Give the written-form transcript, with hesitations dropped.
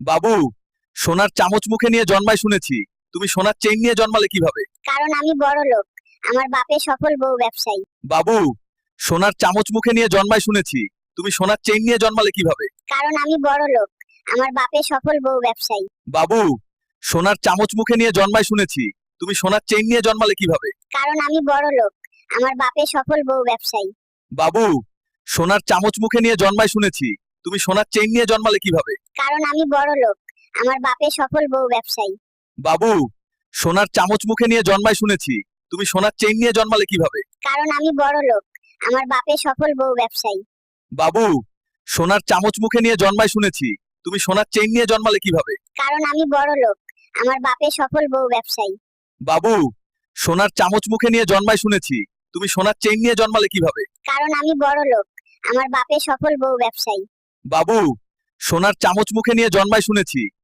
বাবু, সোনার চামচ মুখে নিয়ে জন্মায় শুনেছি, তুমি সোনার চেইন নিয়ে জন্মালে কিভাবে? কারণ আমি বড় লোক। আমার বাপে সফল বউ ব্যবসায়ী। বাবু, সোনার চামচ মুখে নিয়ে জন্মায় শুনেছি, তুমি সোনার চেইন নিয়ে জন্মালে কিভাবে? কারণ আমি বড় লোক। আমার বাপে সফল বউ ব্যবসায়ী। বাবু, সোনার চামচ মুখে নিয়ে জন্মায় শুনেছি, তুমি সোনার চেইন নিয়ে জন্মালে কিভাবে? কারণ আমি বড় লোক। আমার বাপে সফল বউ ব্যবসায়ী। বাবু, সোনার চামচ মুখে নিয়ে জন্মায় শুনেছি, তুমি সোনার চেইন নিয়ে জন্মালে কিভাবে? কারণ আমি বড় লোক। আমার বাপে সফল বউ ব্যবসায়ী। বাবু, সোনার চামচ মুখে নিয়ে জন্মায় শুনেছি, তুমি সোনার চেইন নিয়ে জন্মালে কিভাবে? কারণ আমি বড় লোক। আমার বাপে সফল বউ ব্যবসায়ী। বাবু, সোনার চামচ মুখে নিয়ে জন্মায় শুনেছি, তুমি সোনার চেইন নিয়ে জন্মালে কিভাবে? কারণ আমি বড় লোক। আমার বাপে সফল বউ ব্যবসায়ী। বাবু, সোনার চামচ মুখে নিয়ে জন্মায় শুনেছি, তুমি সোনার চেইন নিয়ে জন্মালে কিভাবে? কারণ আমি বড় লোক। আমার বাপে সফল বউ ব্যবসায়ী। বাবু, সোনার চামচ মুখে নিয়ে জন্মায় শুনেছি,